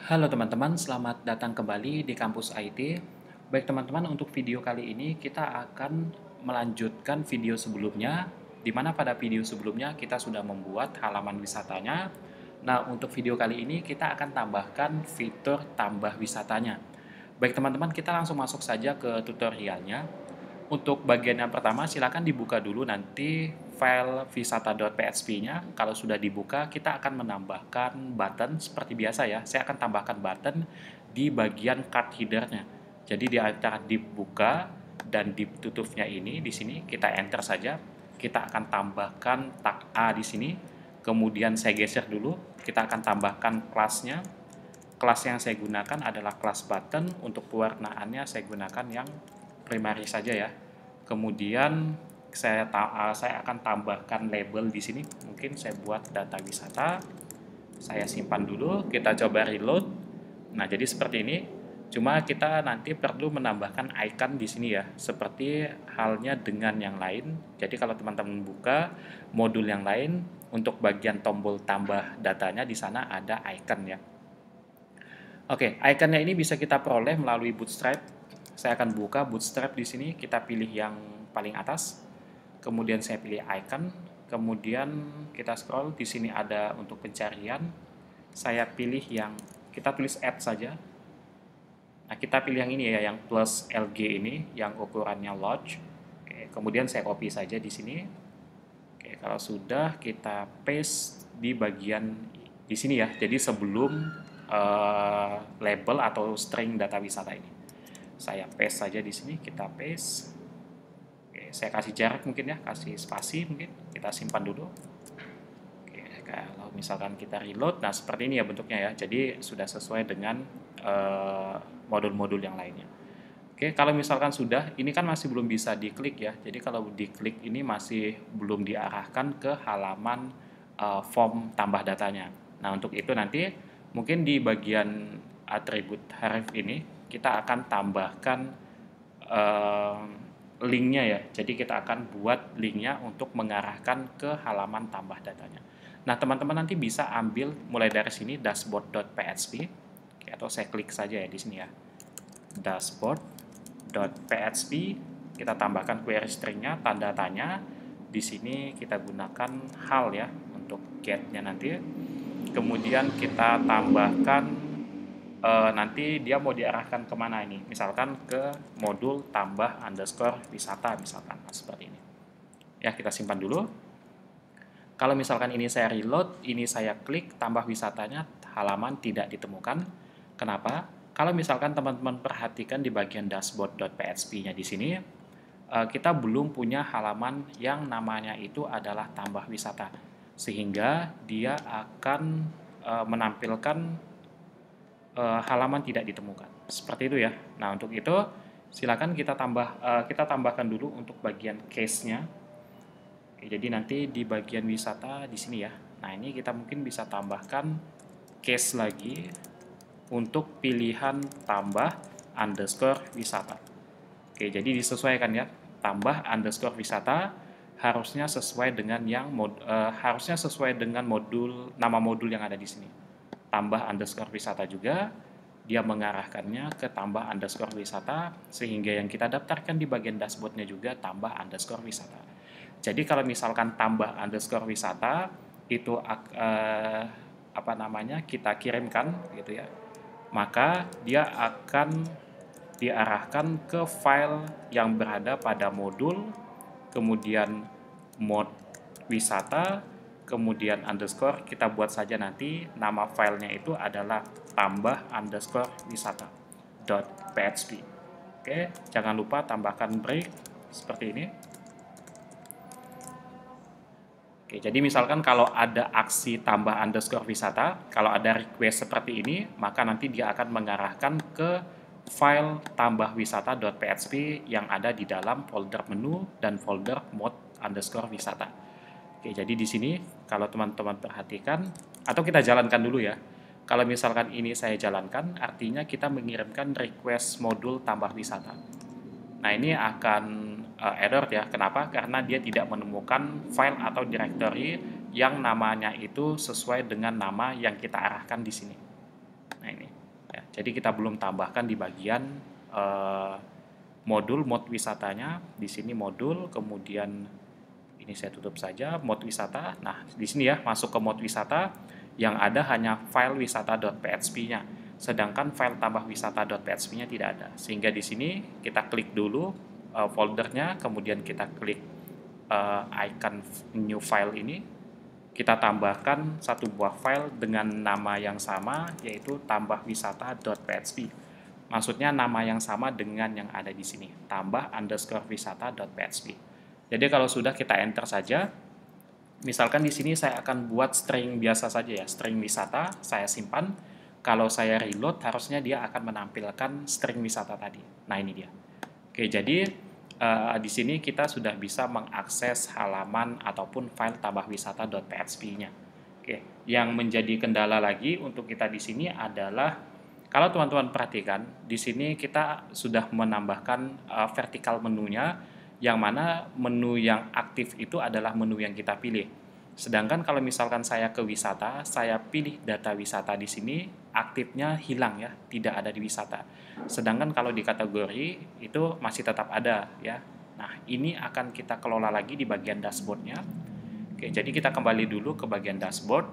Halo teman-teman, selamat datang kembali di kampus IT. Baik teman-teman, untuk video kali ini kita akan melanjutkan video sebelumnya, di mana pada video sebelumnya kita sudah membuat halaman wisatanya. Nah, untuk video kali ini kita akan tambahkan fitur tambah wisatanya. Baik teman-teman, kita langsung masuk saja ke tutorialnya. Untuk bagian yang pertama, silakan dibuka dulu nanti file visata.php-nya. Kalau sudah dibuka, kita akan menambahkan button seperti biasa ya. Saya akan tambahkan button di bagian card header-nya. Jadi di antara dibuka dan ditutupnya ini, di sini kita enter saja. Kita akan tambahkan tag A di sini. Kemudian saya geser dulu, kita akan tambahkan kelasnya. Kelas yang saya gunakan adalah kelas button. Untuk pewarnaannya saya gunakan yang primary saja ya. Kemudian saya akan tambahkan label di sini. Mungkin saya buat data wisata. Saya simpan dulu, kita coba reload. Nah, jadi seperti ini. Cuma kita nanti perlu menambahkan icon di sini ya, seperti halnya dengan yang lain. Jadi kalau teman-teman buka modul yang lain, untuk bagian tombol tambah datanya di sana ada icon ya. Oke, ikonnya ini bisa kita peroleh melalui Bootstrap. Saya akan buka Bootstrap di sini, kita pilih yang paling atas. Kemudian saya pilih icon, kemudian kita scroll, di sini ada untuk pencarian. Saya pilih yang kita tulis add saja. Nah, kita pilih yang ini ya, yang plus LG ini, yang ukurannya large. Oke, kemudian saya copy saja di sini. Oke, kalau sudah kita paste di bagian di sini ya. Jadi sebelum label atau string data wisata ini. Saya paste saja di sini, kita paste. Oke, saya kasih jarak mungkin ya, kasih spasi mungkin. Kita simpan dulu. Oke, kalau misalkan kita reload, nah seperti ini ya bentuknya ya. Jadi sudah sesuai dengan modul-modul yang lainnya. Oke, kalau misalkan sudah, ini kan masih belum bisa diklik ya. Jadi kalau diklik ini masih belum diarahkan ke halaman form tambah datanya. Nah, untuk itu nanti mungkin di bagian atribut href ini kita akan tambahkan linknya ya. Jadi kita akan buat linknya untuk mengarahkan ke halaman tambah datanya. Nah, teman-teman nanti bisa ambil mulai dari sini dashboard.php. Oke, atau saya klik saja ya di sini ya. Dashboard.php, kita tambahkan query stringnya, tanda tanya. Di sini kita gunakan hal ya untuk get-nya nanti. Kemudian kita tambahkan nanti dia mau diarahkan kemana ini, misalkan ke modul tambah underscore wisata misalkan, seperti ini ya. Kita simpan dulu. Kalau misalkan ini saya reload, ini saya klik tambah wisatanya, halaman tidak ditemukan. Kenapa? Kalau misalkan teman-teman perhatikan di bagian dashboard.php-nya di sini, kita belum punya halaman yang namanya itu adalah tambah wisata, sehingga dia akan menampilkan halaman tidak ditemukan. Seperti itu ya. Nah, untuk itu silakan kita tambahkan dulu untuk bagian case-nya. Oke, jadi nanti di bagian wisata di sini ya. Nah, ini kita mungkin bisa tambahkan case lagi untuk pilihan tambah underscore wisata. Oke, jadi disesuaikan ya. Tambah underscore wisata harusnya sesuai dengan nama modul yang ada di sini. Tambah underscore wisata juga, dia mengarahkannya ke tambah underscore wisata, sehingga yang kita daftarkan di bagian dashboardnya juga tambah underscore wisata. Jadi kalau misalkan tambah underscore wisata itu kita kirimkan gitu ya, maka dia akan diarahkan ke file yang berada pada modul, kemudian mode wisata, kemudian underscore, kita buat saja nanti nama filenya itu adalah tambah underscore wisata .php. Oke, jangan lupa tambahkan break seperti ini. Oke, jadi misalkan kalau ada aksi tambah underscore wisata, kalau ada request seperti ini, maka nanti dia akan mengarahkan ke file tambah wisata.php yang ada di dalam folder menu dan folder mode underscore wisata. Oke, jadi di sini kalau teman-teman perhatikan, atau kita jalankan dulu ya. Kalau misalkan ini saya jalankan, artinya kita mengirimkan request modul tambah wisata. Nah, ini akan error ya. Kenapa? Karena dia tidak menemukan file atau directory yang namanya itu sesuai dengan nama yang kita arahkan di sini. Nah, ini. Jadi kita belum tambahkan di bagian modul mode wisatanya. Di sini modul, kemudian ini saya tutup saja mode wisata. Nah, di sini ya masuk ke mode wisata, yang ada hanya file wisata.php-nya. Sedangkan file tambah wisata.php-nya tidak ada. Sehingga di sini kita klik dulu foldernya, kemudian kita klik icon new file ini. Kita tambahkan satu buah file dengan nama yang sama, yaitu tambahwisata.php. Maksudnya nama yang sama dengan yang ada di sini, tambah_wisata.php. Jadi kalau sudah, kita enter saja. Misalkan di sini saya akan buat string biasa saja ya, string wisata, saya simpan. Kalau saya reload, harusnya dia akan menampilkan string wisata tadi. Nah, ini dia. Oke, jadi di sini kita sudah bisa mengakses halaman ataupun file tambahwisata.php-nya. Oke, yang menjadi kendala lagi untuk kita di sini adalah, kalau teman-teman perhatikan, di sini kita sudah menambahkan vertikal menunya, yang mana menu yang aktif itu adalah menu yang kita pilih. Sedangkan kalau misalkan saya ke wisata, saya pilih data wisata di sini, aktifnya hilang ya, tidak ada di wisata. Sedangkan kalau di kategori itu masih tetap ada ya. Nah, ini akan kita kelola lagi di bagian dashboardnya. Oke, jadi kita kembali dulu ke bagian dashboard,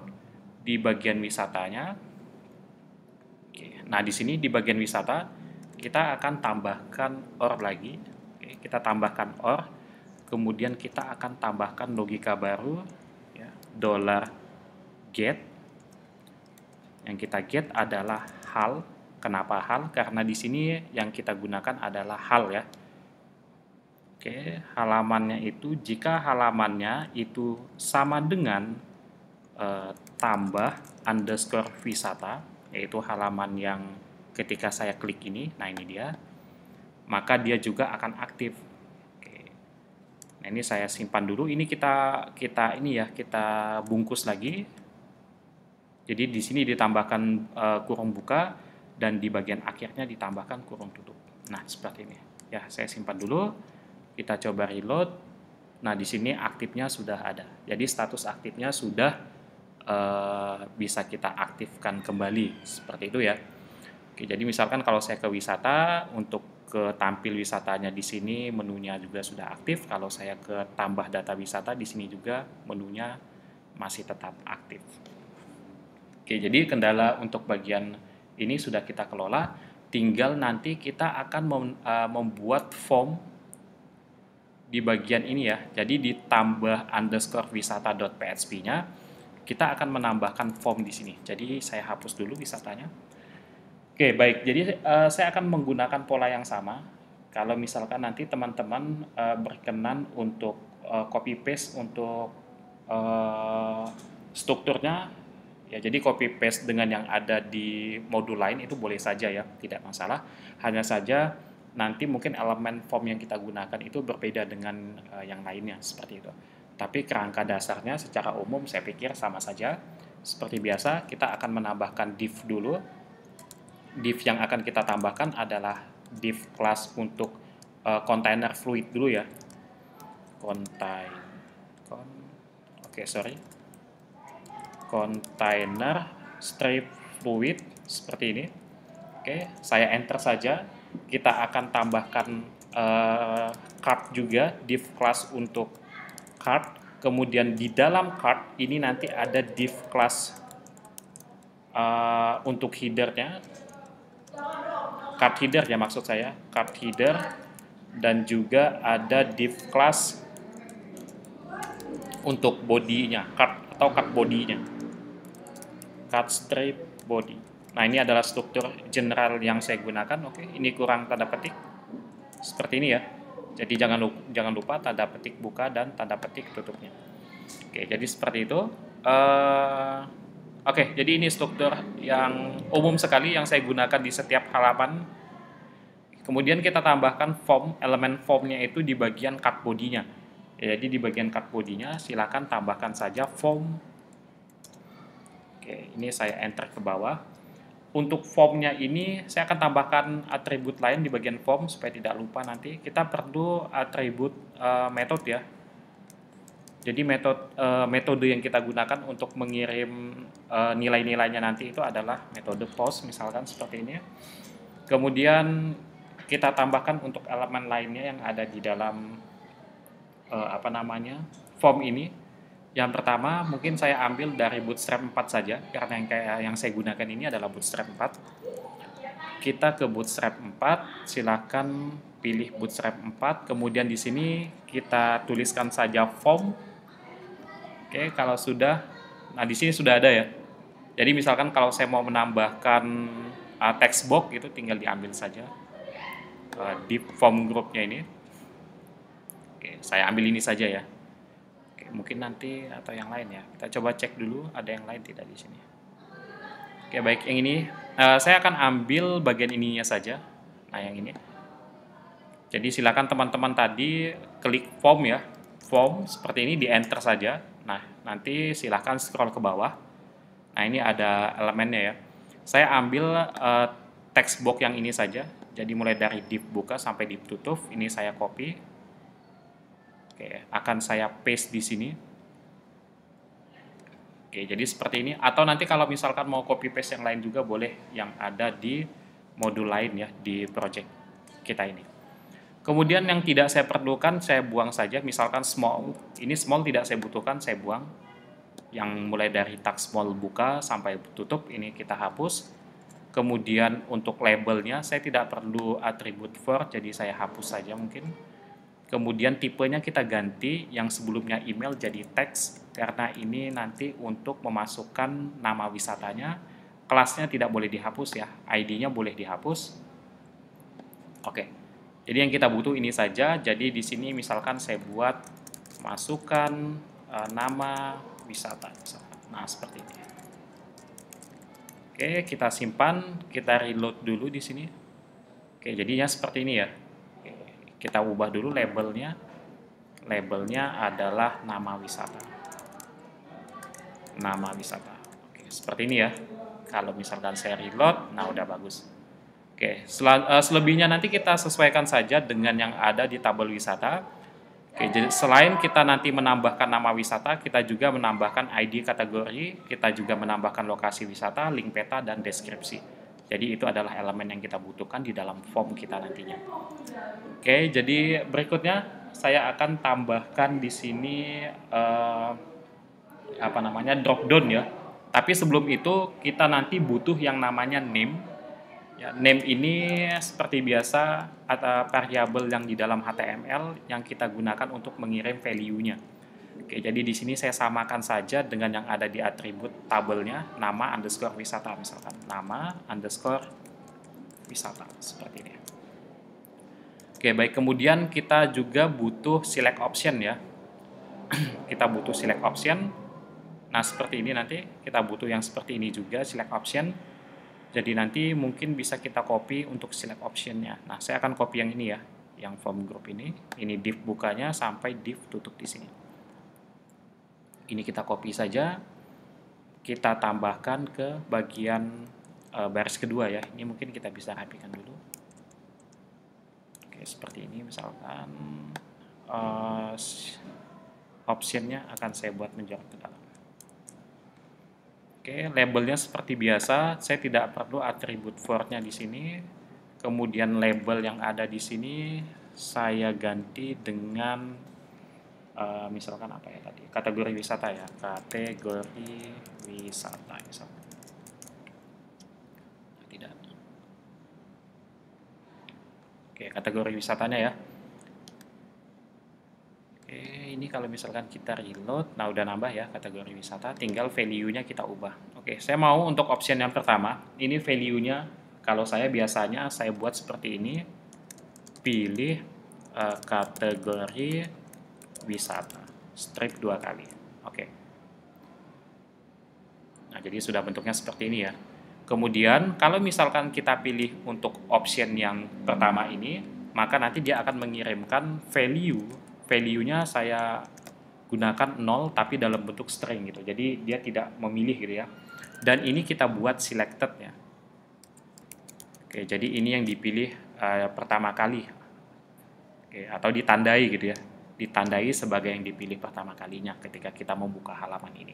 di bagian wisatanya. Oke, nah di sini di bagian wisata kita akan tambahkan OR lagi. Oke, kita tambahkan OR, kemudian kita akan tambahkan logika baru. $get, yang kita get adalah hal. Kenapa hal? Karena di sini yang kita gunakan adalah hal ya. Oke, halamannya itu, jika halamannya itu sama dengan tambah underscore wisata, yaitu halaman yang ketika saya klik ini, nah ini dia, maka dia juga akan aktif. Nah, ini saya simpan dulu. Ini kita bungkus lagi. Jadi di sini ditambahkan kurung buka, dan di bagian akhirnya ditambahkan kurung tutup. Nah, seperti ini. Ya, saya simpan dulu. Kita coba reload. Nah, di sini aktifnya sudah ada. Jadi status aktifnya sudah bisa kita aktifkan kembali. Seperti itu ya. Oke, jadi misalkan kalau saya ke wisata, untuk ke tampil wisatanya di sini menunya juga sudah aktif. Kalau saya ke tambah data wisata, di sini juga menunya masih tetap aktif. Oke, jadi kendala untuk bagian ini sudah kita kelola. Tinggal nanti kita akan membuat form di bagian ini ya. Jadi di tambah underscore wisata.php-nya kita akan menambahkan form di sini. Jadi saya hapus dulu wisatanya. Oke, baik. Jadi saya akan menggunakan pola yang sama. Kalau misalkan nanti teman-teman berkenan untuk copy paste untuk strukturnya, ya jadi copy paste dengan yang ada di modul lain itu boleh saja ya, tidak masalah. Hanya saja nanti mungkin elemen form yang kita gunakan itu berbeda dengan yang lainnya, seperti itu. Tapi kerangka dasarnya secara umum saya pikir sama saja. Seperti biasa, kita akan menambahkan div dulu. Div yang akan kita tambahkan adalah div class untuk container fluid dulu ya. Container strip fluid seperti ini. Oke, saya enter saja. Kita akan tambahkan card juga, div class untuk card. Kemudian di dalam card ini nanti ada div class untuk headernya. Card header ya, maksud saya card header, dan juga ada div class untuk bodinya, card atau card bodinya, card strip body. Nah, ini adalah struktur general yang saya gunakan. Oke, ini kurang tanda petik seperti ini ya. Jadi jangan lupa tanda petik buka dan tanda petik tutupnya. Oke, jadi seperti itu. Oke, jadi ini struktur yang umum sekali yang saya gunakan di setiap halaman. Kemudian kita tambahkan form, elemen formnya itu di bagian card body-nya. Jadi di bagian card body-nya silakan tambahkan saja form. Oke, ini saya enter ke bawah. Untuk formnya ini saya akan tambahkan atribut lain di bagian form supaya tidak lupa nanti. Kita perlu atribut method ya. Jadi metode yang kita gunakan untuk mengirim nilai-nilainya nanti itu adalah metode post, misalkan seperti ini. Kemudian kita tambahkan untuk elemen lainnya yang ada di dalam form ini. Yang pertama mungkin saya ambil dari Bootstrap 4 saja, karena yang saya gunakan ini adalah Bootstrap 4. Kita ke Bootstrap 4, silakan pilih Bootstrap 4, kemudian di sini kita tuliskan saja form. Oke, kalau sudah, nah di sini sudah ada ya. Jadi misalkan kalau saya mau menambahkan text box itu tinggal diambil saja di form groupnya ini. Oke, saya ambil ini saja ya. Oke, mungkin nanti atau yang lain ya. Kita coba cek dulu ada yang lain tidak di sini. Oke, baik, yang ini saya akan ambil bagian ininya saja. Nah, yang ini. Jadi silakan teman-teman tadi klik form ya. Form seperti ini, di enter saja. Nah, nanti silahkan scroll ke bawah. Nah, ini ada elemennya ya. Saya ambil text box yang ini saja. Jadi mulai dari div buka sampai div tutup, ini saya copy. Oke, akan saya paste di sini. Oke, jadi seperti ini. Atau nanti kalau misalkan mau copy paste yang lain juga boleh, yang ada di modul lain ya, di project kita ini. Kemudian yang tidak saya perlukan, saya buang saja. Misalkan small, ini small tidak saya butuhkan, saya buang. Yang mulai dari tag small buka sampai tutup, ini kita hapus. Kemudian untuk labelnya, saya tidak perlu atribut for, jadi saya hapus saja mungkin. Kemudian tipenya kita ganti, yang sebelumnya email jadi teks, karena ini nanti untuk memasukkan nama wisatanya. Kelasnya tidak boleh dihapus ya, ID-nya boleh dihapus. Oke. Jadi yang kita butuh ini saja. Jadi di sini misalkan saya buat masukkan nama wisata. Nah, seperti ini. Oke, kita simpan, kita reload dulu di sini. Oke, jadinya seperti ini ya. Oke, kita ubah dulu labelnya. Labelnya adalah nama wisata. Nama wisata. Oke, seperti ini ya. Kalau misalkan saya reload, nah udah bagus. Oke, selebihnya nanti kita sesuaikan saja dengan yang ada di tabel wisata. Oke, jadi selain kita nanti menambahkan nama wisata, kita juga menambahkan ID kategori, kita juga menambahkan lokasi wisata, link peta, dan deskripsi. Jadi itu adalah elemen yang kita butuhkan di dalam form kita nantinya. Oke, jadi berikutnya saya akan tambahkan di sini drop down ya. Tapi sebelum itu kita nanti butuh yang namanya name. Ya, name ini seperti biasa ada variabel yang di dalam HTML yang kita gunakan untuk mengirim value-nya. Oke, jadi di sini saya samakan saja dengan yang ada di atribut tabelnya, nama underscore wisata misalkan. Nama underscore wisata, seperti ini. Oke, baik, kemudian kita juga butuh select option ya. Kita butuh select option. Nah, seperti ini nanti kita butuh yang seperti ini juga, select option. Jadi nanti mungkin bisa kita copy untuk select optionnya. Nah, saya akan copy yang ini ya, yang form group ini. Ini div bukanya sampai div tutup di sini. Ini kita copy saja. Kita tambahkan ke bagian baris kedua ya. Ini mungkin kita bisa rapikan dulu. Oke, seperti ini misalkan. Optionnya akan saya buat menjorok ke dalam. Oke, labelnya seperti biasa, saya tidak perlu atribut for-nya di sini. Kemudian label yang ada di sini saya ganti dengan misalkan apa ya tadi? Kategori wisata ya, kategori wisata misalkan. Tidak. Oke, kategori wisatanya ya. Ini kalau misalkan kita reload, nah udah nambah ya kategori wisata, tinggal value-nya kita ubah. Oke, saya mau untuk option yang pertama, ini value-nya, kalau saya biasanya saya buat seperti ini, pilih kategori wisata, strip 2 kali. Oke. Nah, jadi sudah bentuknya seperti ini ya. Kemudian, kalau misalkan kita pilih untuk option yang pertama ini, maka nanti dia akan mengirimkan value-nya saya gunakan 0 tapi dalam bentuk string gitu. Jadi dia tidak memilih gitu ya. Dan ini kita buat selected ya. Oke, jadi ini yang dipilih pertama kali. Oke, atau ditandai gitu ya. ditandai sebagai yang dipilih pertama kalinya ketika kita membuka halaman ini.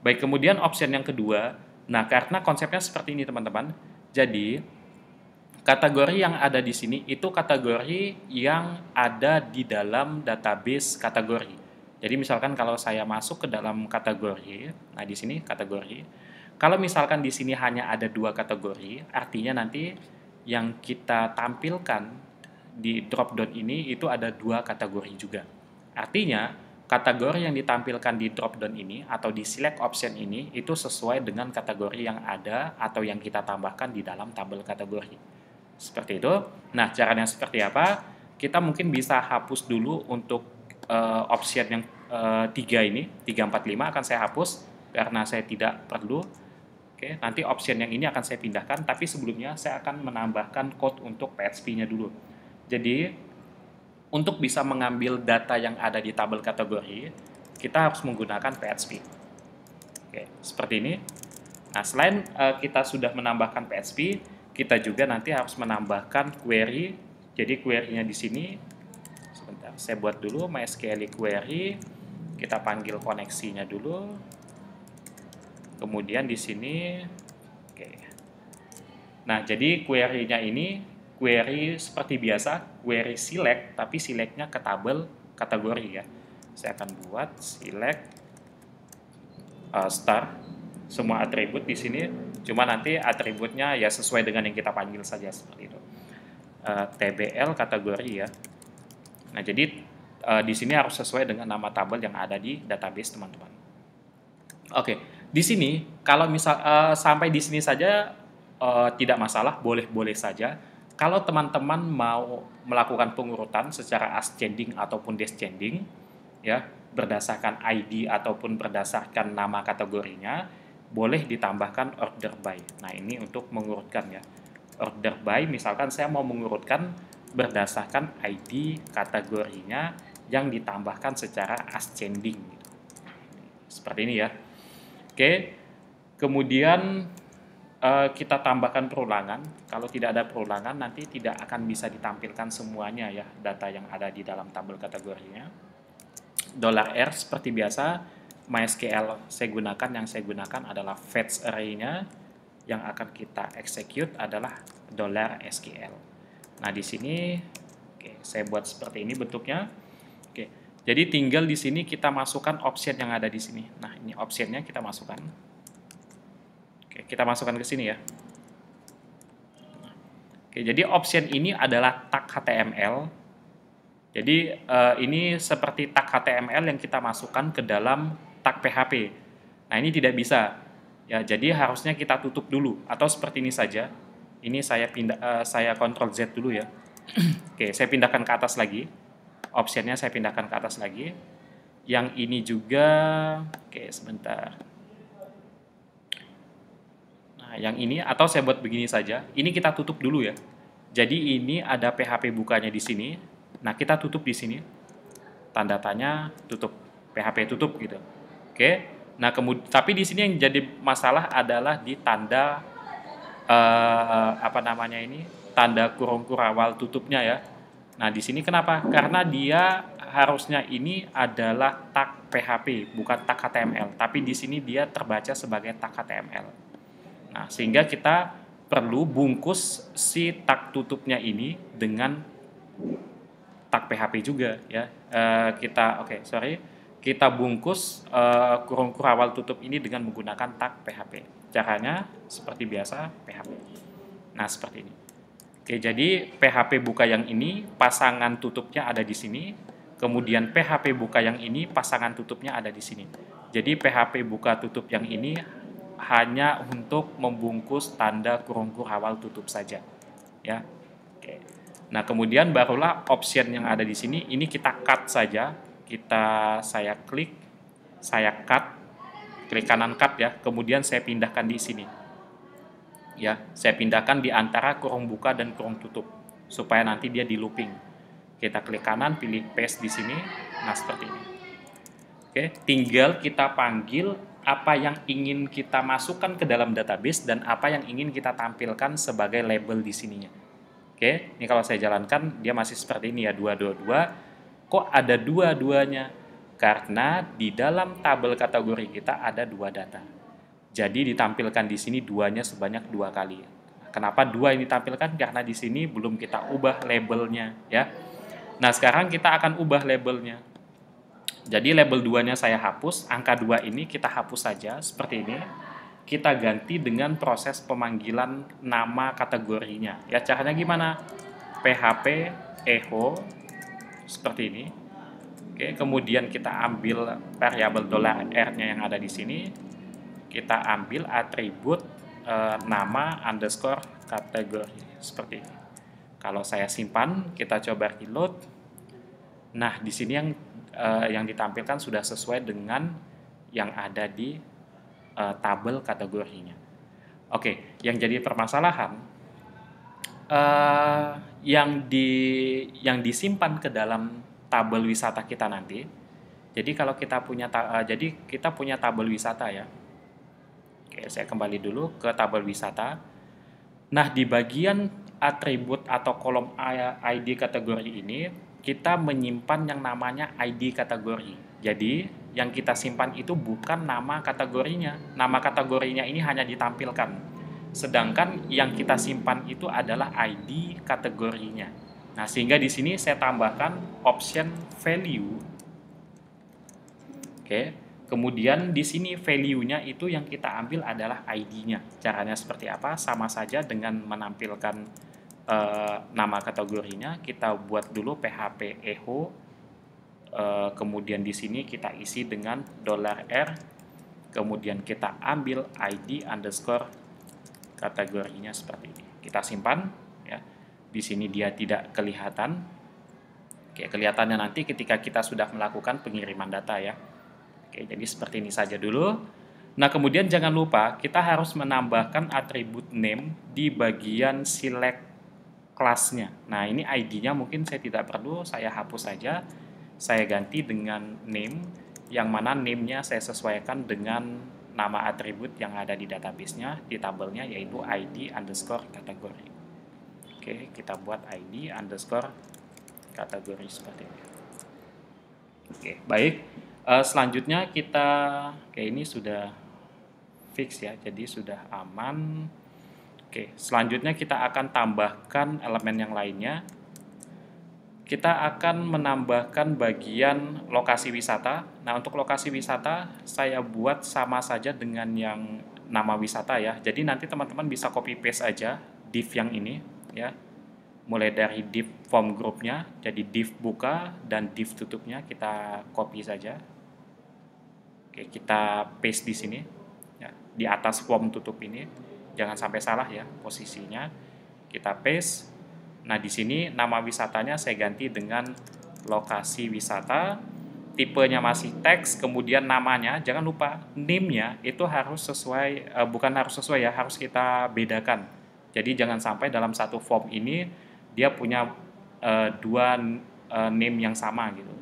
Baik, kemudian option yang kedua, nah karena konsepnya seperti ini teman-teman, jadi kategori yang ada di sini itu kategori yang ada di dalam database kategori. Jadi misalkan kalau saya masuk ke dalam kategori, nah di sini kategori, kalau misalkan di sini hanya ada 2 kategori, artinya nanti yang kita tampilkan di drop-down ini itu ada 2 kategori juga. Artinya, kategori yang ditampilkan di drop-down ini atau di select option ini itu sesuai dengan kategori yang ada atau yang kita tambahkan di dalam tabel kategori. Seperti itu. Nah, caranya seperti apa? Kita mungkin bisa hapus dulu untuk option yang 3 ini, 3, 4, 5 akan saya hapus karena saya tidak perlu. Oke, nanti option yang ini akan saya pindahkan, tapi sebelumnya saya akan menambahkan code untuk PHP-nya dulu. Jadi, untuk bisa mengambil data yang ada di tabel kategori, kita harus menggunakan PHP. Oke, seperti ini. Nah, selain kita sudah menambahkan PHP, kita juga nanti harus menambahkan query. Jadi, query-nya di sini, sebentar, saya buat dulu MySQL query, kita panggil koneksinya dulu. Kemudian di sini, oke. Nah, jadi query-nya ini query seperti biasa, query select, tapi select-nya ke tabel kategori ya. Saya akan buat select star, semua atribut di sini, cuma nanti atributnya ya sesuai dengan yang kita panggil saja seperti itu. TBL kategori ya. Nah, jadi di sini harus sesuai dengan nama tabel yang ada di database teman-teman. Oke, di sini kalau misal sampai di sini saja tidak masalah, boleh-boleh saja. Kalau teman-teman mau melakukan pengurutan secara ascending ataupun descending, ya berdasarkan ID ataupun berdasarkan nama kategorinya, boleh ditambahkan order by. Nah, ini untuk mengurutkan ya. Order by, misalkan saya mau mengurutkan berdasarkan ID kategorinya yang ditambahkan secara ascending. Seperti ini ya. Oke, kemudian kita tambahkan perulangan. Kalau tidak ada perulangan, nanti tidak akan bisa ditampilkan semuanya ya data yang ada di dalam tabel kategorinya. $R seperti biasa, MySQL yang saya gunakan adalah fetch array-nya, yang akan kita execute adalah $SQL. Nah, di sini oke, saya buat seperti ini bentuknya. Oke. Jadi tinggal di sini kita masukkan option yang ada di sini. Nah, ini optionnya kita masukkan. Kita masukkan ke sini ya. Oke, jadi option ini adalah tag HTML. Jadi ini seperti tag HTML yang kita masukkan ke dalam tag PHP. Nah, ini tidak bisa. Ya, jadi harusnya kita tutup dulu atau seperti ini saja. Ini saya Ctrl Z dulu ya. Oke, saya pindahkan ke atas lagi. Optionnya saya pindahkan ke atas lagi. Yang ini juga, oke, sebentar. Yang ini, atau saya buat begini saja, ini kita tutup dulu ya. Jadi ini ada PHP bukanya di sini. Nah, kita tutup di sini. Tanda tanya tutup, PHP tutup gitu. Oke. Nah, tapi di sini yang jadi masalah adalah di tanda tanda kurung kurawal tutupnya ya. Nah, di sini kenapa? Karena dia harusnya ini adalah tag PHP, bukan tag HTML, tapi di sini dia terbaca sebagai tag HTML. Nah, sehingga kita perlu bungkus si tag tutupnya ini dengan tag PHP juga ya. Kita bungkus kurung kurawal tutup ini dengan menggunakan tag PHP. Caranya seperti biasa PHP. Nah, seperti ini. Oke, jadi PHP buka yang ini pasangan tutupnya ada di sini. Kemudian PHP buka yang ini pasangan tutupnya ada di sini. Jadi PHP buka tutup yang ini hanya untuk membungkus tanda kurung kurawal tutup saja ya. Oke. Nah, kemudian barulah option yang ada di sini ini kita cut saja. Saya klik, saya cut, klik kanan cut ya. Kemudian saya pindahkan di sini. Ya, saya pindahkan di antara kurung buka dan kurung tutup supaya nanti dia di looping. Kita klik kanan, pilih paste di sini. Nah, seperti ini. Oke, tinggal kita panggil apa yang ingin kita masukkan ke dalam database dan apa yang ingin kita tampilkan sebagai label di sininya. Oke, ini kalau saya jalankan dia masih seperti ini ya, 222. Kok ada dua-duanya? Karena di dalam tabel kategori kita ada dua data. Jadi ditampilkan di sini duanya sebanyak 2 kali. Kenapa 2 ini ditampilkan? Karena di sini belum kita ubah labelnya ya. Nah, sekarang kita akan ubah labelnya. Jadi label 2-nya saya hapus, angka 2 ini kita hapus saja seperti ini. Kita ganti dengan proses pemanggilan nama kategorinya. Ya, caranya gimana? PHP echo seperti ini. Oke, kemudian kita ambil variabel $R-nya yang ada di sini. Kita ambil atribut nama underscore kategori seperti ini. Kalau saya simpan, kita coba reload. Nah, di sini yang ditampilkan sudah sesuai dengan yang ada di tabel kategorinya. Oke, yang jadi permasalahan yang disimpan ke dalam tabel wisata kita nanti. Jadi kalau kita punya tabel wisata ya. Oke, saya kembali dulu ke tabel wisata. Nah, di bagian atribut atau kolom ID kategori ini, kita menyimpan yang namanya ID kategori. Jadi, yang kita simpan itu bukan nama kategorinya. Nama kategorinya ini hanya ditampilkan. Sedangkan yang kita simpan itu adalah ID kategorinya. Nah, sehingga di sini saya tambahkan option value. Oke. Kemudian di sini value-nya itu yang kita ambil adalah ID-nya. Caranya seperti apa? Sama saja dengan menampilkan nama kategorinya. Kita buat dulu PHP echo. Kemudian di sini kita isi dengan $R. Kemudian kita ambil ID underscore kategorinya seperti ini. Kita simpan. Ya. Di sini dia tidak kelihatan. Oke, kelihatannya nanti ketika kita sudah melakukan pengiriman data ya. Oke, jadi seperti ini saja dulu. Nah, kemudian jangan lupa kita harus menambahkan atribut name di bagian select kelasnya. Nah, ini ID-nya mungkin saya tidak perlu, saya hapus saja. Saya ganti dengan name, yang mana name-nya saya sesuaikan dengan nama atribut yang ada di database-nya, di tabelnya, yaitu ID underscore kategori. Oke, kita buat ID underscore kategori seperti ini. Oke, baik. Selanjutnya ini sudah fix ya, jadi sudah aman. Oke, selanjutnya kita akan tambahkan elemen yang lainnya. Kita akan menambahkan bagian lokasi wisata. Nah, untuk lokasi wisata saya buat sama saja dengan yang nama wisata ya. Jadi nanti teman-teman bisa copy paste aja div yang ini ya. Mulai dari div form groupnya, jadi div buka dan div tutupnya kita copy saja. Oke, kita paste di sini ya, di atas form tutup ini. Jangan sampai salah ya posisinya. Kita paste. Nah, di sini nama wisatanya saya ganti dengan lokasi wisata. Tipenya masih teks, kemudian namanya jangan lupa name-nya itu harus sesuai, bukan harus sesuai ya, harus kita bedakan. Jadi jangan sampai dalam satu form ini dia punya dua name yang sama gitu.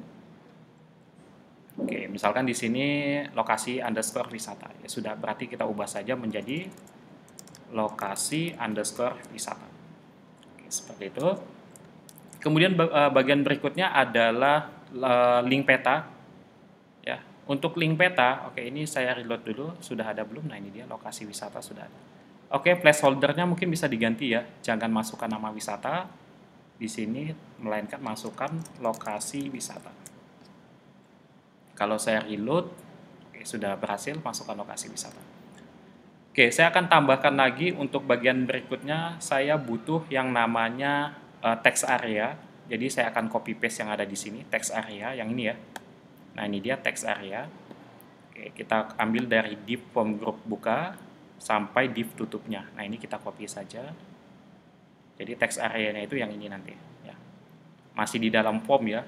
Oke, misalkan di sini lokasi underscore wisata. Ya sudah, berarti kita ubah saja menjadi lokasi underscore wisata. Oke, seperti itu. Kemudian bagian berikutnya adalah link peta. Ya, untuk link peta, oke ini saya reload dulu. Sudah ada belum? Nah, ini dia lokasi wisata sudah ada. Oke, placeholder-nya mungkin bisa diganti ya. Jangan masukkan nama wisata di sini, melainkan masukkan lokasi wisata. Kalau saya reload, oke, sudah berhasil masukkan lokasi wisata. Oke, saya akan tambahkan lagi untuk bagian berikutnya, saya butuh yang namanya text area. Jadi saya akan copy paste yang ada di sini, text area yang ini ya. Nah, ini dia text area. Oke, kita ambil dari div form group buka sampai div tutupnya. Nah, ini kita copy saja. Jadi text area-nya itu yang ini nanti ya. Masih di dalam form ya.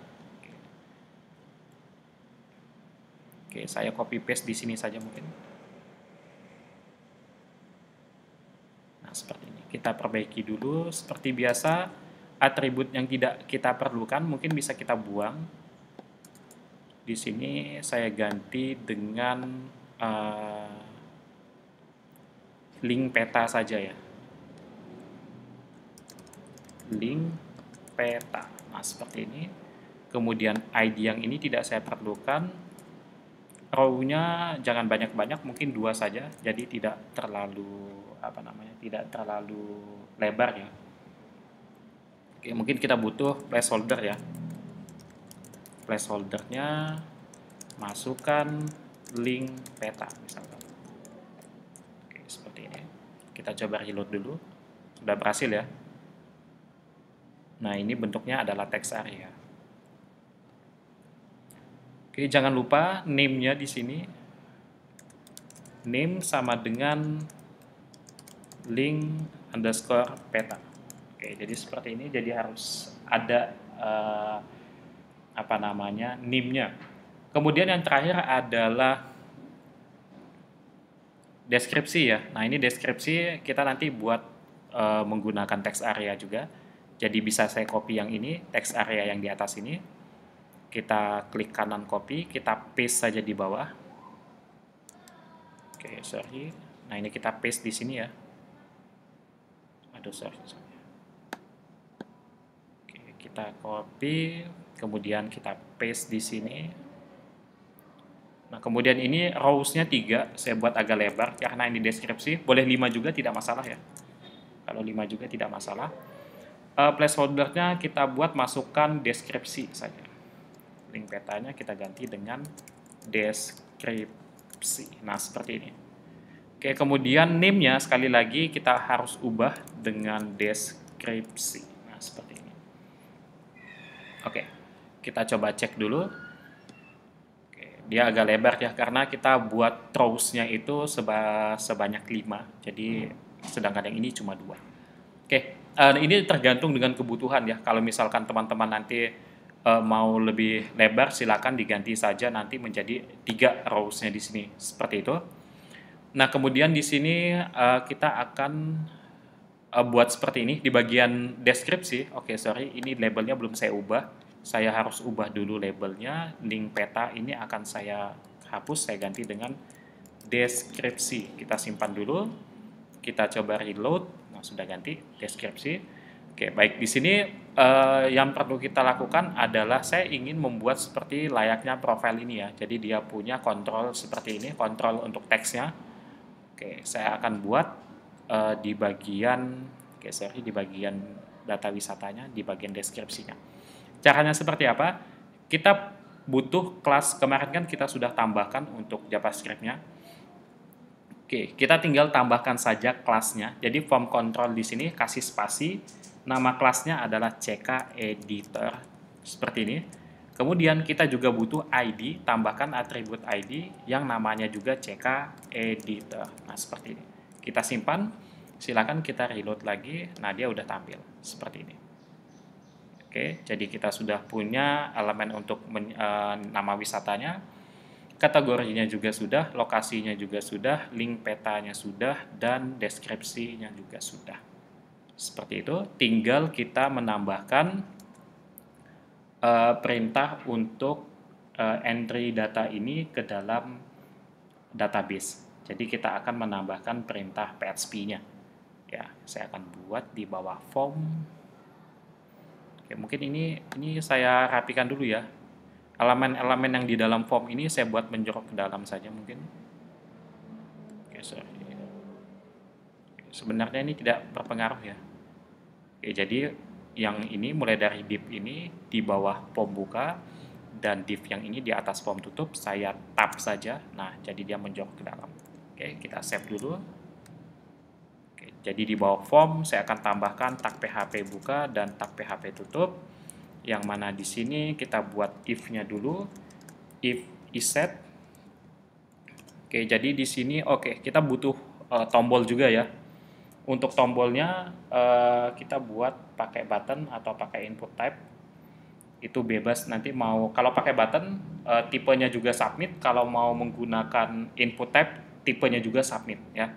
Oke, saya copy paste di sini saja mungkin. Nah, seperti ini. Kita perbaiki dulu seperti biasa. Atribut yang tidak kita perlukan mungkin bisa kita buang. Di sini saya ganti dengan link peta saja ya. Link peta. Nah, seperti ini. Kemudian ID yang ini tidak saya perlukan. Row-nya jangan banyak-banyak, mungkin 2 saja, jadi tidak terlalu tidak terlalu lebar ya. Oke, mungkin kita butuh placeholder ya. Placeholdernya masukkan link peta misalkan. Oke, seperti ini. Kita coba reload dulu. Sudah berhasil ya. Nah, ini bentuknya adalah text area. Oke, jangan lupa name-nya di sini. Name sama dengan link underscore peta. Oke, jadi seperti ini. Jadi harus ada name-nya. Kemudian yang terakhir adalah deskripsi ya. Nah, ini deskripsi kita nanti buat menggunakan text area juga. Jadi bisa saya copy yang ini, text area yang di atas ini. Kita klik kanan copy, kita paste saja di bawah. Oke, sorry. Nah, ini kita paste di sini ya. Aduh, sorry. Oke, kita copy, kemudian kita paste di sini. Nah, kemudian ini rows-nya 3, saya buat agak lebar karena ini deskripsi, boleh 5 juga tidak masalah ya. Kalau 5 juga tidak masalah. Placeholder-nya kita buat masukkan deskripsi saja. Link petanya kita ganti dengan deskripsi. Nah, seperti ini. Oke, kemudian name-nya sekali lagi kita harus ubah dengan deskripsi. Nah, seperti ini. Oke, kita coba cek dulu. Dia agak lebar ya, karena kita buat rows-nya itu sebanyak 5. Jadi, sedangkan yang ini cuma 2. Oke, ini tergantung dengan kebutuhan ya. Kalau misalkan teman-teman nanti mau lebih lebar, silakan diganti saja nanti menjadi 3 rows-nya di sini. Seperti itu. Nah, kemudian di sini kita akan buat seperti ini. Di bagian deskripsi, oke sorry, ini labelnya belum saya ubah. Saya harus ubah dulu labelnya. Link peta ini akan saya hapus, saya ganti dengan deskripsi. Kita simpan dulu. Kita coba reload. Nah, sudah ganti deskripsi. Oke, baik. Di sini yang perlu kita lakukan adalah saya ingin membuat seperti layaknya profile ini ya. Jadi dia punya kontrol seperti ini, kontrol untuk teksnya. Oke, saya akan buat di bagian data wisatanya, di bagian deskripsinya. Caranya seperti apa? Kita butuh kelas, kemarin kan kita sudah tambahkan untuk JavaScript-nya. Oke, kita tinggal tambahkan saja kelasnya. Jadi form control di sini kasih spasi, nama kelasnya adalah CK Editor, seperti ini. Kemudian kita juga butuh ID, tambahkan atribut ID yang namanya juga CK Editor. Nah, seperti ini. Kita simpan, silakan kita reload lagi. Nah, dia udah tampil seperti ini. Oke, jadi kita sudah punya elemen untuk nama wisatanya, kategorinya juga sudah, lokasinya juga sudah, link petanya sudah, dan deskripsinya juga sudah. Seperti itu, tinggal kita menambahkan perintah untuk entry data ini ke dalam database. Jadi kita akan menambahkan perintah PHP-nya. Ya, saya akan buat di bawah form. Oke, mungkin ini saya rapikan dulu ya. Elemen-elemen yang di dalam form ini saya buat menjorok ke dalam saja mungkin. Oke, sorry. Sebenarnya ini tidak berpengaruh ya. Oke, jadi yang ini mulai dari div ini di bawah form buka dan div yang ini di atas form tutup, saya tab saja. Nah, jadi dia menjorok ke dalam. Oke, kita save dulu. Jadi di bawah form saya akan tambahkan tag PHP buka dan tag PHP tutup. Yang mana di sini kita buat if-nya dulu. If isSet. Oke, jadi di sini kita butuh tombol juga ya. Untuk tombolnya kita buat pakai button atau pakai input type. Itu bebas nanti mau kalau pakai button tipenya juga submit, kalau mau menggunakan input type tipenya juga submit ya.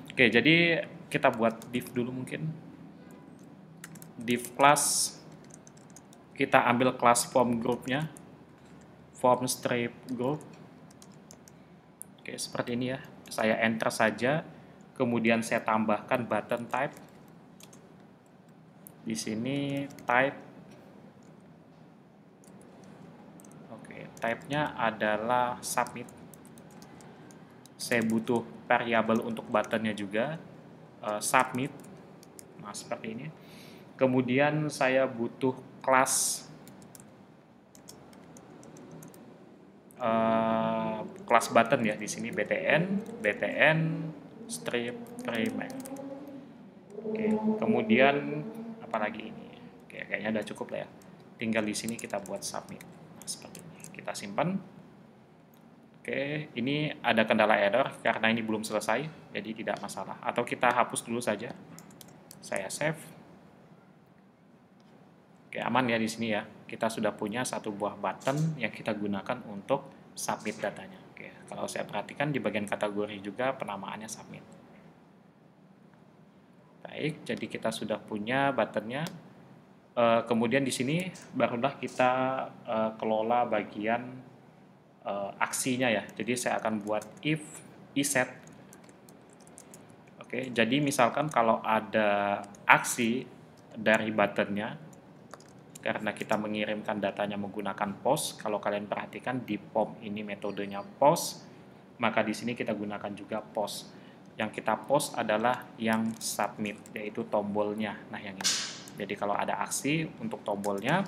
Oke, jadi kita buat div dulu mungkin. Div class, kita ambil kelas form groupnya, form strip group. Oke, seperti ini ya. Saya enter saja, kemudian saya tambahkan button type. Di sini type type-nya adalah submit. Saya butuh variabel untuk buttonnya juga, submit. Nah, seperti ini. Kemudian saya butuh kelas button ya, di sini btn strip remake. Oke, kemudian apalagi ini. Oke, kayaknya udah cukup lah ya. Tinggal di sini kita buat submit. Nah, seperti ini. Kita simpan. Oke, ini ada kendala error karena ini belum selesai, jadi tidak masalah. Atau kita hapus dulu saja. Saya save. Oke, aman ya di sini ya. Kita sudah punya satu buah button yang kita gunakan untuk submit datanya. Oke, kalau saya perhatikan di bagian kategori juga penamaannya submit. Baik, jadi kita sudah punya buttonnya. Kemudian di sini barulah kita kelola bagian aksinya ya. Jadi saya akan buat if iset. Oke, jadi misalkan kalau ada aksi dari buttonnya, karena kita mengirimkan datanya menggunakan post, kalau kalian perhatikan di POM ini metodenya post, maka di sini kita gunakan juga post. Yang kita post adalah yang submit, yaitu tombolnya. Nah, yang ini. Jadi kalau ada aksi untuk tombolnya,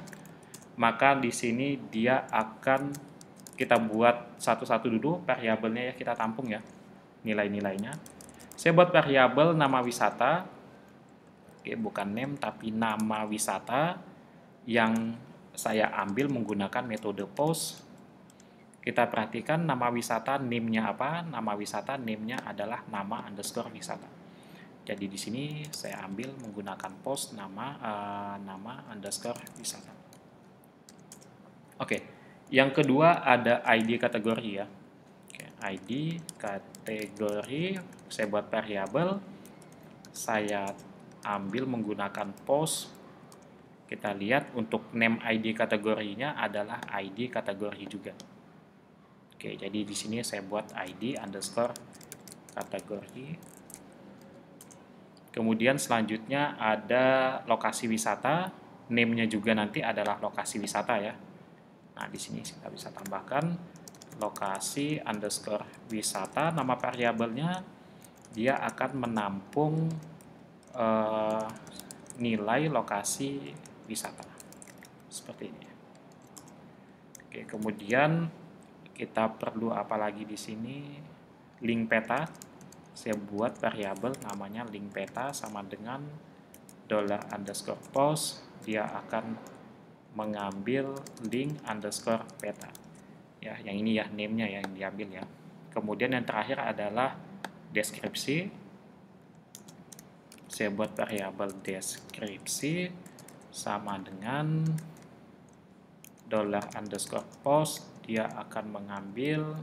maka di sini dia akan kita buat satu-satu dulu variabelnya ya, kita tampung ya nilai-nilainya. Saya buat variabel nama wisata. Oke, bukan name tapi nama wisata yang saya ambil menggunakan metode post. Kita perhatikan nama wisata name-nya apa? Nama wisata name-nya adalah nama underscore wisata. Jadi di sini saya ambil menggunakan post nama underscore wisata. Oke, yang kedua ada ID kategori ya. Oke, ID kategori saya buat variabel. Saya ambil menggunakan post. Kita lihat untuk name ID kategorinya adalah ID kategori juga. Oke, jadi di sini saya buat ID underscore kategori. Kemudian selanjutnya ada lokasi wisata, name-nya juga nanti adalah lokasi wisata ya. Nah, di sini kita bisa tambahkan lokasi underscore wisata, nama variabelnya dia akan menampung nilai lokasi wisata. Seperti ini. Oke, kemudian kita perlu apa lagi di sini? Link peta. Saya buat variabel namanya link peta sama dengan $_post. Dia akan mengambil link underscore peta. Ya, yang ini ya name-nya yang diambil ya. Kemudian yang terakhir adalah deskripsi. Saya buat variabel deskripsi sama dengan $_post. Dia akan mengambil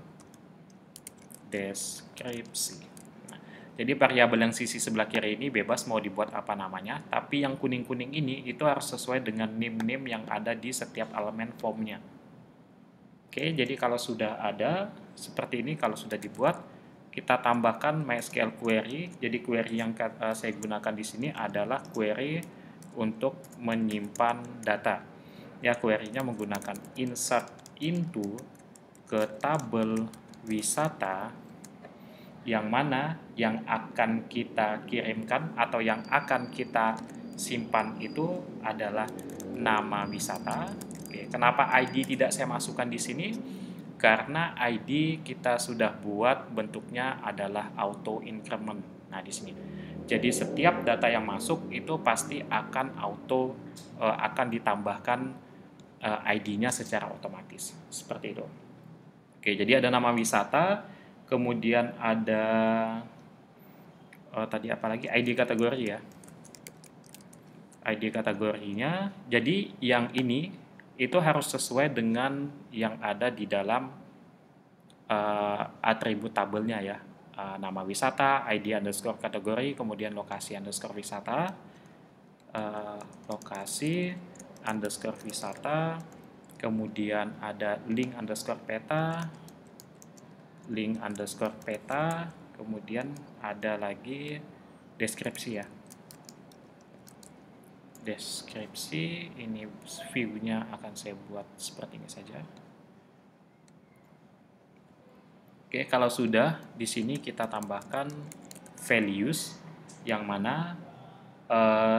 deskripsi. Nah, jadi variabel yang sisi sebelah kiri ini bebas mau dibuat apa namanya, tapi yang kuning-kuning ini itu harus sesuai dengan name-name yang ada di setiap elemen formnya. Oke, jadi kalau sudah ada seperti ini, kalau sudah dibuat, kita tambahkan MySQL query. Jadi query yang saya gunakan di sini adalah query untuk menyimpan data. Ya, query-nya menggunakan insert into ke tabel wisata, yang mana yang akan kita kirimkan atau yang akan kita simpan itu adalah nama wisata. Oke, kenapa ID tidak saya masukkan di sini? Karena ID kita sudah buat bentuknya adalah auto increment. Nah, di sini. Jadi setiap data yang masuk itu pasti akan akan ditambahkan ID-nya secara otomatis. Seperti itu. Oke, jadi ada nama wisata, kemudian ada tadi apa lagi? ID kategori ya. ID kategorinya. Jadi yang ini itu harus sesuai dengan yang ada di dalam atribut tabelnya ya. Nama wisata, ID underscore kategori, kemudian lokasi underscore wisata, lokasi underscore wisata, kemudian ada link underscore peta, kemudian ada lagi deskripsi ya. Deskripsi ini view-nya akan saya buat seperti ini saja. Oke, kalau sudah, di sini kita tambahkan values, yang mana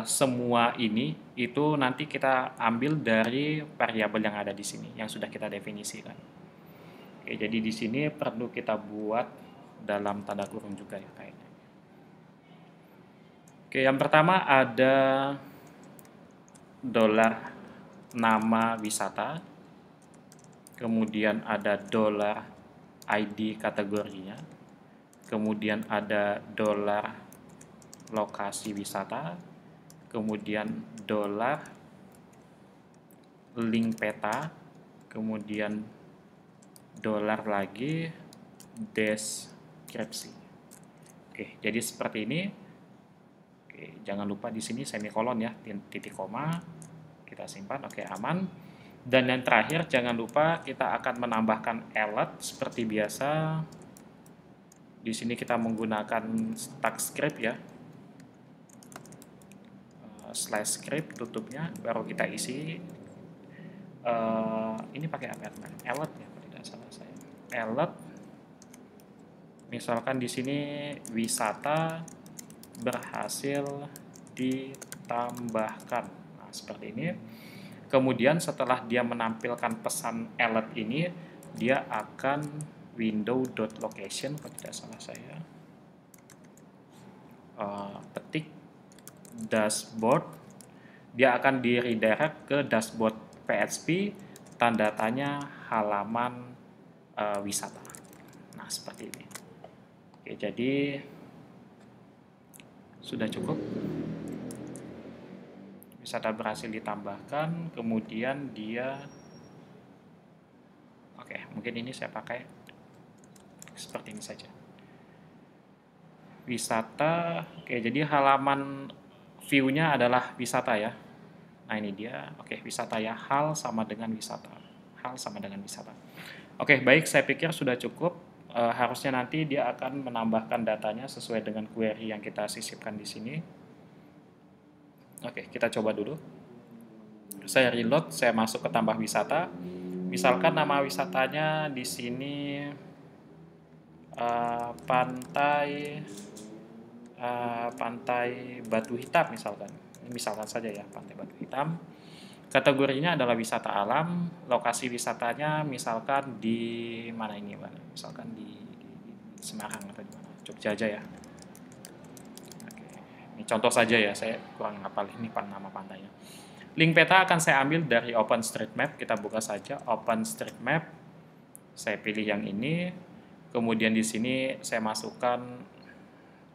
semua ini itu nanti kita ambil dari variabel yang ada di sini, yang sudah kita definisikan. Oke, jadi di sini perlu kita buat dalam tanda kurung juga ya kayaknya. Oke, yang pertama ada dolar nama wisata, kemudian ada dolar ID kategorinya, kemudian ada dolar lokasi wisata, kemudian dolar link peta, kemudian dolar lagi deskripsi. Oke, jadi seperti ini. Oke, jangan lupa di sini semikolon ya, titik koma. Kita simpan, oke aman. Dan yang terakhir, jangan lupa kita akan menambahkan alert seperti biasa. Di sini kita menggunakan tag script ya. Slash script tutupnya, baru kita isi. Ini pakai apa? Alert ya, kalau tidak salah saya. Alert. Misalkan di sini wisata berhasil ditambahkan. Nah, seperti ini. Kemudian setelah dia menampilkan pesan alert ini, dia akan window.location, kalau tidak salah saya, ketik dashboard, dia akan di redirect ke dashboard PHP, tanda tanya halaman wisata. Nah, seperti ini. Oke, jadi sudah cukup. Wisata berhasil ditambahkan, kemudian dia, oke, mungkin ini saya pakai seperti ini saja. Wisata, oke, jadi halaman view-nya adalah wisata ya. Nah, ini dia, oke, wisata ya, hal sama dengan wisata. Hal sama dengan wisata. Oke, baik, saya pikir sudah cukup. Harusnya nanti dia akan menambahkan datanya sesuai dengan query yang kita sisipkan di sini. Oke, kita coba dulu. Saya reload, saya masuk ke tambah wisata. Misalkan nama wisatanya di sini pantai Batu Hitam misalkan. Ini misalkan saja ya, Pantai Batu Hitam. Kategorinya adalah wisata alam, lokasi wisatanya misalkan di mana ini, misalkan di Semarang atau di mana, Jogja aja ya. Oke. Ini contoh saja ya, saya kurang hafal ini nama pantainya. Link peta akan saya ambil dari OpenStreetMap, kita buka saja OpenStreetMap. Saya pilih yang ini, kemudian di sini saya masukkan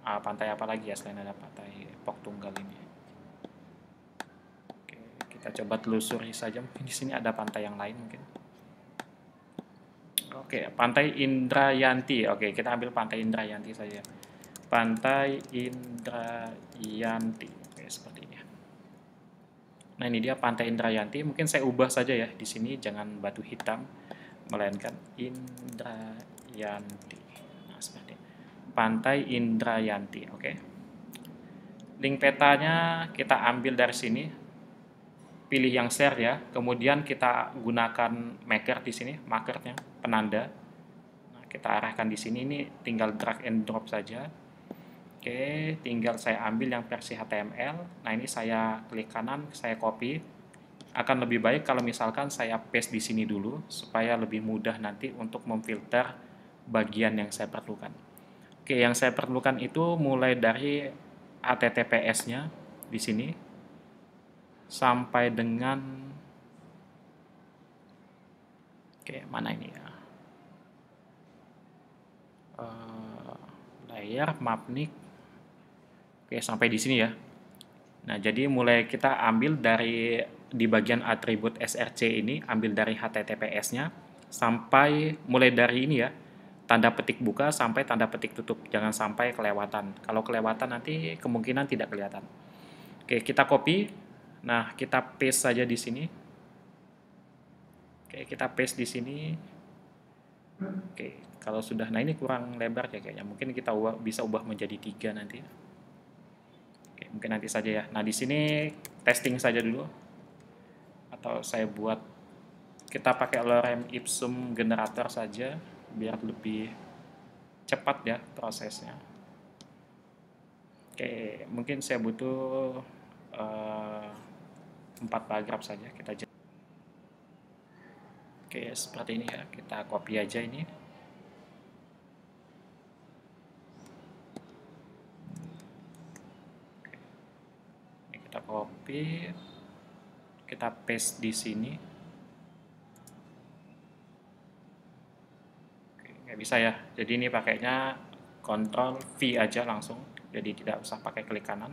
pantai apa lagi ya selain ada pantai Pok Tunggal ini. Kita coba telusuri saja, mungkin di sini ada pantai yang lain mungkin. Oke, Pantai Indrayanti. Oke, kita ambil Pantai Indrayanti saja. Pantai Indrayanti. Oke, seperti ini. Nah, ini dia Pantai Indrayanti. Mungkin saya ubah saja ya. Di sini jangan Batu Hitam, melainkan Indrayanti. Nah, seperti ini. Pantai Indrayanti. Oke. Link petanya kita ambil dari sini. Pilih yang share ya, kemudian kita gunakan marker di sini, markernya, penanda. Nah, kita arahkan di sini, ini tinggal drag and drop saja. Oke, tinggal saya ambil yang versi HTML. Nah, ini saya klik kanan, saya copy. Akan lebih baik kalau misalkan saya paste di sini dulu, supaya lebih mudah nanti untuk memfilter bagian yang saya perlukan. Oke, yang saya perlukan itu mulai dari HTTPS-nya di sini, sampai dengan mana ini ya, layer mapnik. Sampai di sini ya. Nah, jadi mulai kita ambil dari di bagian atribut src ini, ambil dari HTTPS-nya sampai mulai dari ini ya, tanda petik buka sampai tanda petik tutup, jangan sampai kelewatan. Kalau kelewatan nanti kemungkinan tidak kelihatan. Oke, kita copy. Nah, kita paste saja di sini. Oke, kita paste di sini. Oke, kalau sudah, nah ini kurang lebar ya kayaknya. Mungkin kita bisa ubah menjadi 3 nanti. Oke, mungkin nanti saja ya. Nah, di sini testing saja dulu. Atau saya buat, kita pakai lorem ipsum generator saja biar lebih cepat ya prosesnya. Oke, mungkin saya butuh 4 paragraf saja kita. Oke, seperti ini ya, kita copy aja ini. Oke. Ini kita copy, kita paste di sini. Oke, nggak bisa ya, jadi ini pakainya Ctrl V aja langsung, jadi tidak usah pakai klik kanan.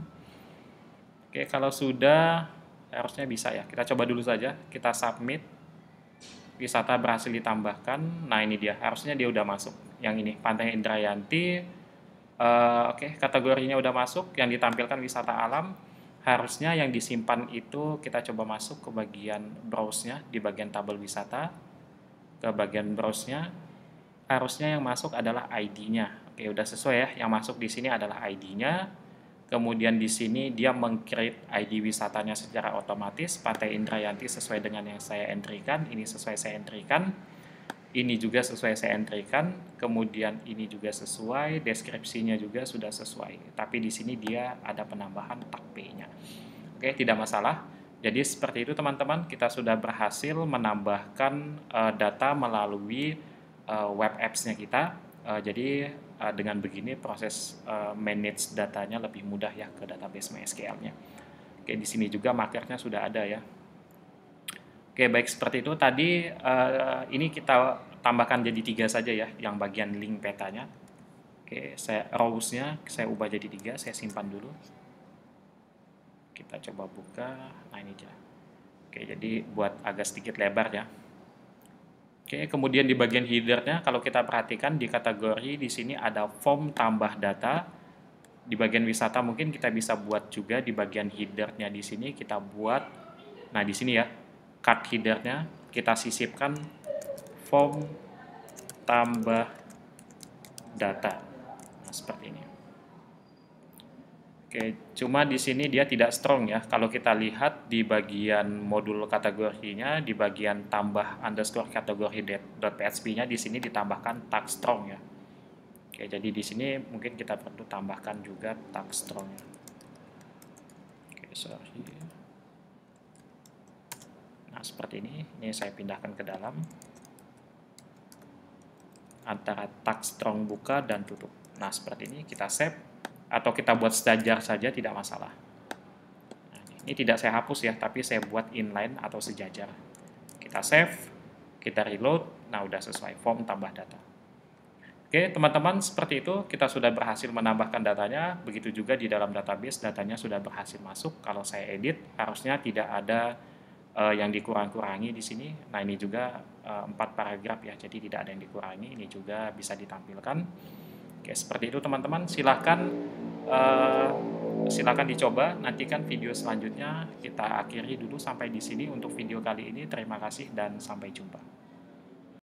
Oke, kalau sudah harusnya bisa ya, kita coba dulu saja, kita submit. Wisata berhasil ditambahkan. Nah, ini dia, harusnya dia udah masuk. Yang ini, Pantai Indrayanti. Oke, kategorinya udah masuk. Yang ditampilkan wisata alam. Harusnya yang disimpan itu kita coba masuk ke bagian browse-nya, di bagian tabel wisata. Ke bagian browse-nya. Harusnya yang masuk adalah ID-nya. Oke, udah sesuai ya. Yang masuk di sini adalah ID-nya. Kemudian di sini dia meng-create ID wisatanya secara otomatis. Pantai Indrayanti sesuai dengan yang saya entry-kan. Ini sesuai saya entry-kan. Ini juga sesuai saya entry-kan. Kemudian ini juga sesuai. Deskripsinya juga sudah sesuai. Tapi di sini dia ada penambahan tag P-nya. Oke, tidak masalah. Jadi seperti itu teman-teman. Kita sudah berhasil menambahkan data melalui web apps-nya kita. Jadi dengan begini proses manage datanya lebih mudah ya ke database MySQL-nya. Oke, di sini juga markernya sudah ada ya. Oke, baik seperti itu. Tadi ini kita tambahkan jadi 3 saja ya, yang bagian link petanya. Oke, rows-nya saya ubah jadi 3, saya simpan dulu. Kita coba buka. Nah, ini dia. Oke, jadi buat agak sedikit lebar ya. Oke, kemudian di bagian header-nya kalau kita perhatikan di kategori di sini ada form tambah data. Di bagian wisata mungkin kita bisa buat juga di bagian header-nya di sini kita buat. Nah, di sini ya, card header-nya kita sisipkan form tambah data. Nah, seperti ini. Oke, cuma di sini dia tidak strong ya. Kalau kita lihat di bagian modul kategorinya, di bagian tambah underscore kategori.php-nya di sini ditambahkan tag strong ya. Oke, jadi di sini mungkin kita perlu tambahkan juga tag strong. Oke, sorry. Nah, seperti ini. Ini saya pindahkan ke dalam. Antara tag strong buka dan tutup. Nah, seperti ini kita save. Atau kita buat sejajar saja tidak masalah. Nah, ini tidak saya hapus ya, tapi saya buat inline atau sejajar. Kita save, kita reload, nah udah sesuai form tambah data. Oke teman-teman, seperti itu kita sudah berhasil menambahkan datanya. Begitu juga di dalam database datanya sudah berhasil masuk. Kalau saya edit harusnya tidak ada yang dikurang-kurangi di sini. Nah ini juga 4 paragraf ya, jadi tidak ada yang dikurangi. Ini juga bisa ditampilkan. Oke, seperti itu teman-teman. Silakan dicoba. Nantikan video selanjutnya. Kita akhiri dulu sampai di sini untuk video kali ini. Terima kasih dan sampai jumpa.